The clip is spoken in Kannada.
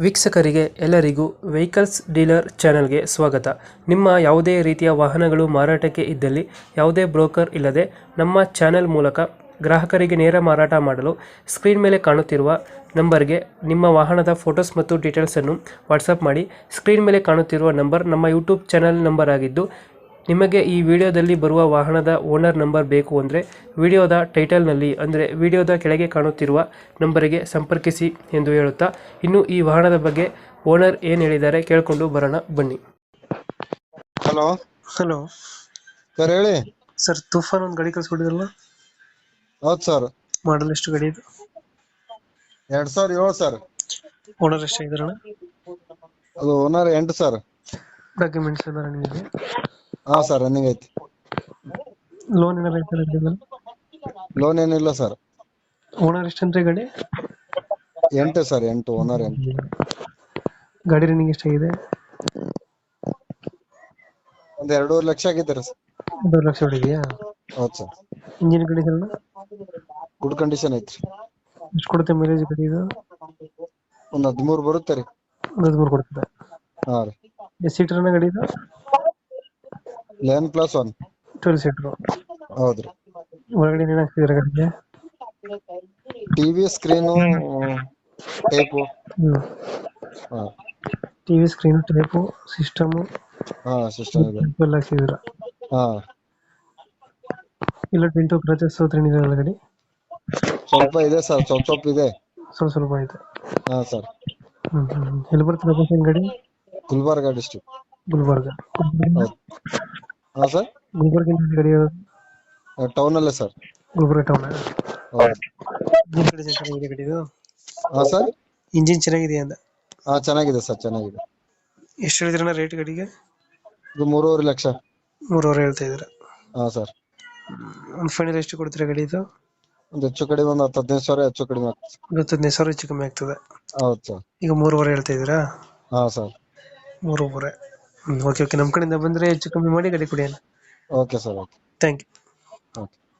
ವೀಕ್ಷಕರಿಗೆ ಎಲ್ಲರಿಗೂ ವೆಹಿಕಲ್ಸ್ ಡೀಲರ್ ಚಾನೆಲ್ಗೆ ಸ್ವಾಗತ. ನಿಮ್ಮ ಯಾವುದೇ ರೀತಿಯ ವಾಹನಗಳು ಮಾರಾಟಕ್ಕೆ ಇದ್ದಲ್ಲಿ ಯಾವುದೇ ಬ್ರೋಕರ್ ಇಲ್ಲದೆ ನಮ್ಮ ಚಾನೆಲ್ ಮೂಲಕ ಗ್ರಾಹಕರಿಗೆ ನೇರ ಮಾರಾಟ ಮಾಡಲು ಸ್ಕ್ರೀನ್ ಮೇಲೆ ಕಾಣುತ್ತಿರುವ ನಂಬರ್ಗೆ ನಿಮ್ಮ ವಾಹನದ ಫೋಟೋಸ್ ಮತ್ತು ಡೀಟೇಲ್ಸನ್ನು ವಾಟ್ಸಪ್ ಮಾಡಿ. ಸ್ಕ್ರೀನ್ ಮೇಲೆ ಕಾಣುತ್ತಿರುವ ನಂಬರ್ ನಮ್ಮ ಯೂಟ್ಯೂಬ್ ಚಾನೆಲ್ ನಂಬರ್ ಆಗಿದ್ದು, ನಿಮಗೆ ಈ ವಿಡಿಯೋದಲ್ಲಿ ಬರುವ ವಾಹನದ ಓನರ್ ನಂಬರ್ ಬೇಕು ಅಂದರೆ ವಿಡಿಯೋದ ಟೈಟಲ್ನಲ್ಲಿ ಅಂದರೆ ವಿಡಿಯೋದ ಕೆಳಗೆ ಕಾಣುತ್ತಿರುವ ನಂಬರಿಗೆ ಸಂಪರ್ಕಿಸಿ ಎಂದು ಹೇಳುತ್ತಾ, ಇನ್ನು ಈ ವಾಹನದ ಬಗ್ಗೆ ಓನರ್ ಏನು ಹೇಳಿದ್ದಾರೆ ಕೇಳಿಕೊಂಡು ಬರೋಣ ಬನ್ನಿ. ಹಲೋ ಹಲೋ ಸರ್, ಹೇಳಿ. ಸರ್, ತೂಫಾನ್ ಒಂದು ಗಾಡಿ ಕಳಿಸ್ಕೊಟ್ಟಿದ್ರಲ್ಲ, ಹೌದು ಸರ್. ಮಾಡಲ್ ಎಷ್ಟು ಗಾಡಿ ಇದು? 2007 ಸರ್. ಓನರ್ ಎಷ್ಟಾಗಿದಾರಣ? ಅದು ಓನರ್ 8 ಸರ್. ಡಾಕ್ಯುಮೆಂಟ್ಸ್ ಎಲ್ಲ ರನ್ನಿಂಗ್ ಇದೆ? ಹಾ ಸರ್, ರನ್ನಿಂಗ್ ಐತಿ. ಲೋನ್ ಏನಾರ ಐತೆ? ಲೋನ್ ಏನಿಲ್ಲ ಸರ್. ಓನರ್ ಎಷ್ಟಂದ್ರೆ ಗಾಡಿ? 8 ಸರ್, 8 ಓನರ್ 8. ಗಾಡಿ ರನ್ನಿಂಗ್ ಎಷ್ಟಾಗಿದೆ? ಒಂದ್ 2.5 ಲಕ್ಷ ಆಗಿದ್ದಾರೆ ಸರ್. 2 ಲಕ್ಷ ಹೊಡಿದೆಯಾ? ಹೌದು sir. Engine condition good condition ಐತ್ರಿ. ಎಷ್ಟು ಕೊಡುತ್ತೆ ಮೈಲೇಜ್ ಗಾಡಿ ಇದು? ಒಂದ್ 13 ಬರುತ್ತೆ ರೀ. 13 ಕೊಡ್ತದೆ. ಹಾ ರೀ. ಎಷ್ಟು ಸೀಟರ್ ಗಾಡಿ ಇದು? 11+1. 12 ಸೀಟರ್. ಹೌದ್ರಿ. ಒಳಗಡೆ ಏನೇನು ಹಾಕ್ತಿದಾರೆ ಗಾಡಿಗೆ? TV screen, tape. ಹಾ ಟಿವಿ ಸ್ಕ್ರೀನ್, ಟೇಪು, ಸಿಸ್ಟಮ್ ಹಾ ಸಿಸ್ಟಮ್ ಇದೆ. ಎಲ್ಲ ಹಾಕ್ಸಿದ್ದೀರಾ? ಹಾ ಇಲ್ಲ ಡೆಂಟು ಕ್ರಚಸ್ ಏನಿರಲ್ಲ ಗಾಡಿ? ಸ್ವಲ್ಪ ಇದೆ ಸರ್, ಸ್ವಲ್ಪ ಇದೆ. ಸ್ವಲ್ಪ ಸ್ವಲ್ಪ ಐತೆ. ಹಾ ಸರ್. ಎಲ್ಲಿ ಬರುತ್ತೆ ಲೊಕೇಶನ್ ಗಾಡಿ? ಗುಲ್ಬರ್ಗ ಡಿಸ್ಟ್ರಿಕ್ಟ್. ಗುಲ್ಬರ್ಗ. ಹೌದು. ಹಾ ಸರ್, ಗುಲ್ಬರ್ಗ ಗಾಡಿ ಟೌನ್ ಅಲ್ಲೇ ಸರ್. ಗುಲ್ಬರ್ಗ ಟೌನ್. ಹೌದು. ಇಂಜಿನ್ ಕಂಡೀಷನ್ ಚೆನ್ನಾಗಿದೆ ಗಾಡಿದು? ಹಾ ಸರ್. ಇಂಜಿನ್ ಚೆನ್ನಾಗಿದೆಯಾ ಅಂದ? ಹಾ ಚೆನ್ನಾಗಿದೆ ಸರ್, ಚೆನ್ನಾಗಿದೆ. ಎಷ್ಟು ಹೇಳಿದ್ರಣ್ಣ ರೇಟ್ ಗಾಡಿಗೆ? ಇದು 3.5 ಲಕ್ಷ. 3.5 ಹೇಳ್ತಾ ಇದ್ದೀರಾ? ಹಾ ಸರ್. ಒಂದು ಫೈನಲ್ ಎಷ್ಟು ಕೊಡ್ತೀರಾ ಗಾಡಿ ಇದು? ಒಂದು ಹೆಚ್ಚು ಕಡಿಮೆ ಒಂದು 10-15 ಸಾವಿರ ಹೆಚ್ಚು ಕಡಿಮೆ ಆಗ್ತದೆ. 15,000 ಹೆಚ್ಚು ಕಮ್ಮಿ ಆಗ್ತದೆ. ಹೌದು ಸರ್. ಈಗ 3.5 ಹೇಳ್ತಾ ಇದ್ದೀರಾ? ಹಾ ಸರ್. 3.5. ಓಕೆ ಓಕೆ, ನಮ್ಮ ಕಡೆಯಿಂದ ಬಂದರೆ ಹೆಚ್ಚು ಕಮ್ಮಿ ಮಾಡಿ ಗಾಡಿ ಕೊಡಿ. Okay sir, okay. Thank you.